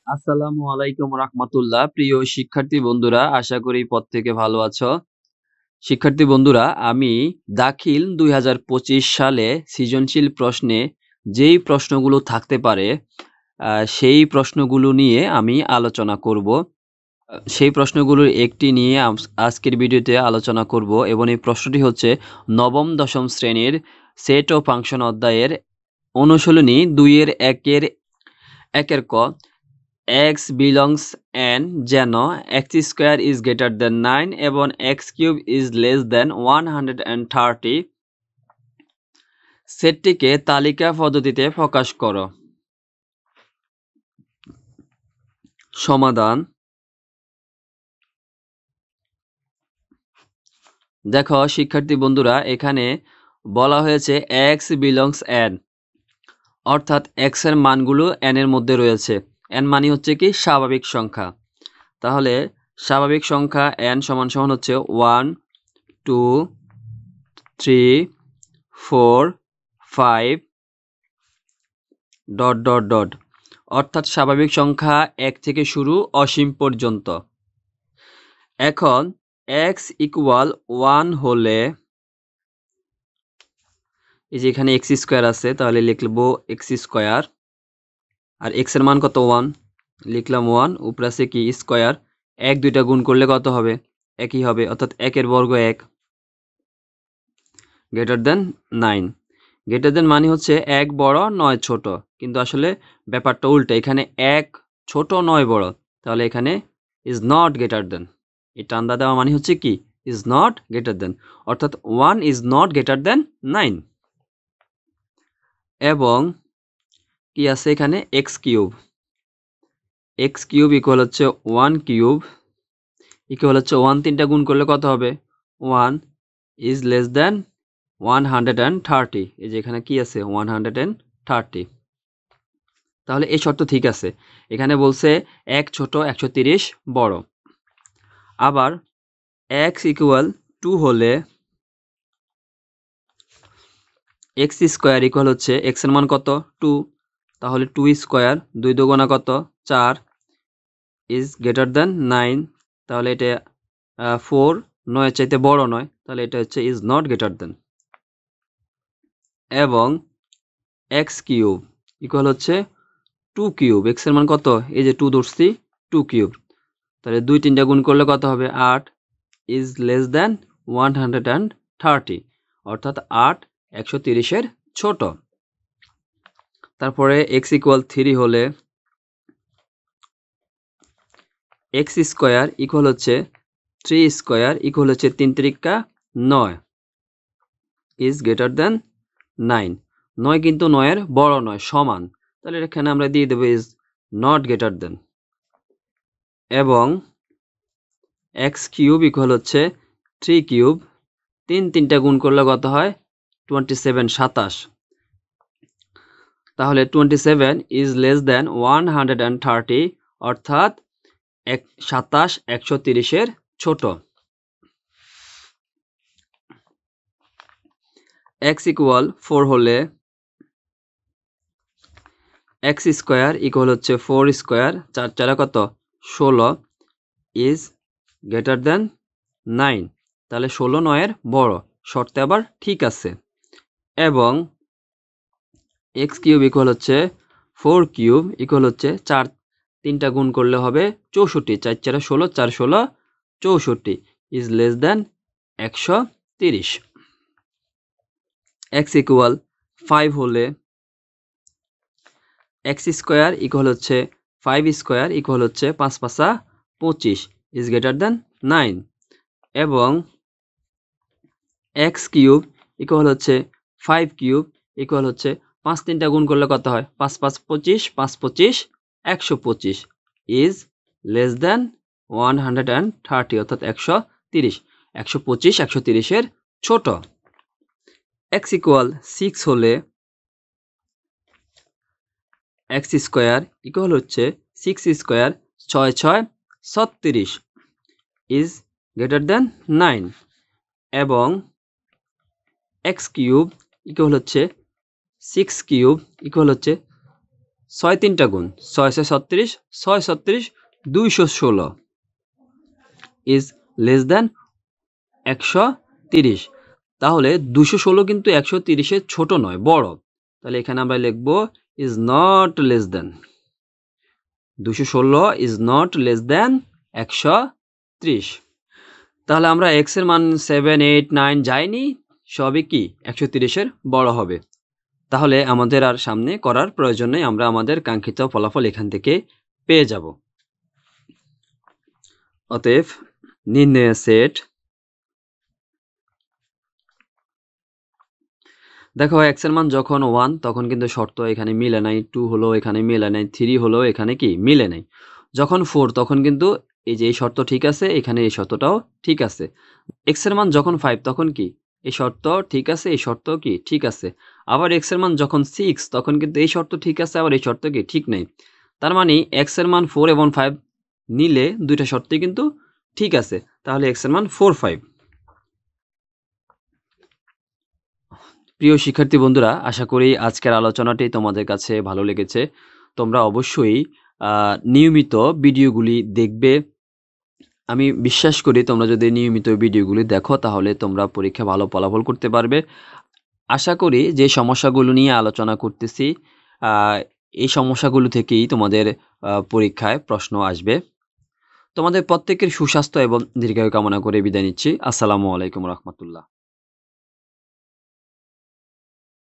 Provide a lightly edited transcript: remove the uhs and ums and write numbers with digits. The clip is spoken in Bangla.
আসসালামু আলাইকুম রাহমাতুল্লাহ। প্রিয় শিক্ষার্থী বন্ধুরা, আশা করি প্রত্যেকে ভালো আছো। শিক্ষার্থী বন্ধুরা, আমি দাখিল 2025 সালে সৃজনশীল প্রশ্নে যেই প্রশ্নগুলো থাকতে পারে সেই প্রশ্নগুলো নিয়ে আমি আলোচনা করব। সেই প্রশ্নগুলোর একটি নিয়ে আজকের ভিডিওতে আলোচনা করব এবং এই প্রশ্নটি হচ্ছে নবম দশম শ্রেণীর সেট ও ফাংশন অধ্যায়ের অনুশীলনী 2-এর 1-এর ক x belongs n যেন x square is greater than 9 এবং x cube is less than 130 সেটটিকে তালিকা পদ্ধতিতে প্রকাশ করো। সমাধান। দেখো শিক্ষার্থী বন্ধুরা, এখানে বলা হয়েছে x belongs n, অর্থাৎ x এর মানগুলো n এর মধ্যে রয়েছে। n মানে হচ্ছে কি স্বাভাবিক সংখ্যা। তাহলে স্বাভাবিক সংখ্যা n সমান সমান হচ্ছে 1 2 3 4 5 ডট ডট ডট, অর্থাৎ স্বাভাবিক সংখ্যা 1 থেকে শুরু অসীম পর্যন্ত। এখন x ইকুয়াল 1 হলে, এই যে এখানে x স্কয়ার আছে, তাহলে লিখব x স্কয়ার, আর x এর মান কত 1, লিখলাম 1, উপরে আছে কি স্কয়ার, 1 দুইটা গুণ করলে কত হবে, একই হবে, অর্থাৎ 1 এর বর্গ 1, গ্রেটার দেন 9। গ্রেটার দেন মানে হচ্ছে 1 বড় 9 ছোট, কিন্তু আসলে ব্যাপারটা উল্টা, এখানে 1 ছোট 9 বড়, তাহলে এখানে ইজ নট গ্রেটার দেন। এই টান্দা দেওয়া মানে হচ্ছে কি ইজ নট গ্রেটার দেন, অর্থাৎ 1 ইজ নট গ্রেটার দেন 9। এবং কি আছে এখানে x cube, x cube equal হচ্ছে 1 কিউব ইকুয়াল হচ্ছে 1 তিনটা গুণ করলে কত হবে 1 ইজ লেস দেন 130। এই যে এখানে কি আছে 130। তাহলে এই শর্ত ঠিক আছে। এখানে বলছে 1 ছোট 130 বড়। আবার x ইকুয়াল 2 হলে x স্কয়ার ইকুয়াল হচ্ছে x এর মান কত 2, তাহলে 2 স্কয়ার 2 দুগুণা কত 4 ইজ গ্রেটার দেন 9, তাহলে এটা 4 9 এর চাইতে বড় নয়, তাহলে এটা হচ্ছে ইজ নট গ্রেটার দেন। এবং x কিউব ইকুয়াল হচ্ছে 2 কিউব, x এর মান কত, এই যে 2 ধরছি 2 কিউব, তাহলে 2 3টা গুণ করলে কত হবে 8 ইজ লেস দেন 130, অর্থাৎ 8 130 ছোট। তারপরে x ইকুয়াল 3 হলে x স্কয়ার ইকুয়াল হচ্ছে 3 স্কয়ার ইকুয়াল হচ্ছে 3 3 9 ইজ গ্রেটার দেন 9। 9 কিন্তু 9 এর বড় নয়, সমান, তাহলে এখানে আমরা দিয়ে দেবো ইজ নট গ্রেটার দেন। এবং x কিউব ইকুয়াল হচ্ছে 3 কিউব, 3 3টা গুণ করলে কত হয় 27 27, তাহলে 27 ইজ লেস দেন 130, অর্থাৎ 27 130 ছোট। x ইকুয়াল 4 হলে x স্কয়ার ইকুয়াল হচ্ছে 4 স্কয়ার 4 4 কত 16 ইজ গ্রেটার দেন 9, তাহলে 16 9 এর বড়, শর্তে আবার ঠিক আছে। এবং x কিউব ইকুয়াল হচ্ছে 4 কিউব ইকুয়াল হচ্ছে 4 3টা গুণ করলে হবে 64, 4 4 16 4 16 64 is less than 130। x equal 5 হলে x স্কয়ার ইকুয়াল হচ্ছে 5 স্কয়ার ইকুয়াল হচ্ছে 5 5 25 ইজ গ্রেটার দেন 9। এবং x কিউব ইকুয়াল হচ্ছে 5 কিউব ইকুয়াল হচ্ছে 5 3টা গুণ করলে কত হয় 5 5 25 5 25 125 ইজ লেস দেন 130, অর্থাৎ 130 125 130 ছোট। x ইকুয়াল 6 হলে x স্কয়ার ইকুয়াল হচ্ছে 6 স্কয়ার 6 6 36 ইজ গ্রেটার দেন 9। এবং x কিউব ইকুয়াল হচ্ছে 6 কিউব ইকুয়াল হচ্ছে 6 3টা গুণ 6 6 36 6 36 216 ইজ লেস দ্যান 130। তাহলে 216 কিন্তু 130 এর ছোট নয়, বড়। তাহলে এখানে আমরা লিখব is not less than 216 is not less than 130। তাহলে আমরা x এর মান 7 8 9 যায়নি, সবই কি 130 এর বড় হবে। তাহলে আমাদের আর সামনে করার প্রয়োজন নেই, আমরা আমাদের কাঙ্ক্ষিত ফলাফল এখান থেকে পেয়ে যাব। অতএব নির্ণয় সেট, দেখো x এর মান যখন 1 তখন কিন্তু শর্ত এখানে মিলে নাই, 2 হলো এখানে মিলে নাই, 3 হলো এখানে কি মিলে নাই। যখন 4 তখন কিন্তু এই যে এই শর্ত ঠিক আছে, এখানে এই শর্তটাও ঠিক আছে। x এর মান যখন 5 তখন কি এই শর্ত ঠিক আছে, এই শর্ত কি ঠিক আছে। আবার x এর মান যখন 6 তখন কিন্তু এই শর্ত ঠিক আছে, আবার এই শর্ত কি ঠিক নেই। তার মানে x এর মান 4 এবং 5 নিলে দুইটা শর্তই কিন্তু ঠিক আছে। তাহলে x এর মান 4 5। প্রিয় শিক্ষার্থী বন্ধুরা, আশা করি আজকের আলোচনাটি তোমাদের কাছে ভালো লেগেছে। তোমরা অবশ্যই নিয়মিত ভিডিওগুলি দেখবে। আমি বিশ্বাস করি তোমরা যদি নিয়মিত ভিডিওগুলি দেখো তাহলে তোমরা পরীক্ষায় ভালো ফলাফল করতে পারবে। আশা করি যে সমস্যাগুলো নিয়ে আলোচনা করতেছি এই সমস্যাগুলো থেকেই তোমাদের পরীক্ষায় প্রশ্ন আসবে। তোমাদের প্রত্যেকের সুস্বাস্থ্য এবং দীর্ঘায়ু কামনা করে বিদায় নিচ্ছি। আসসালামু আলাইকুম রহমতুল্লাহ।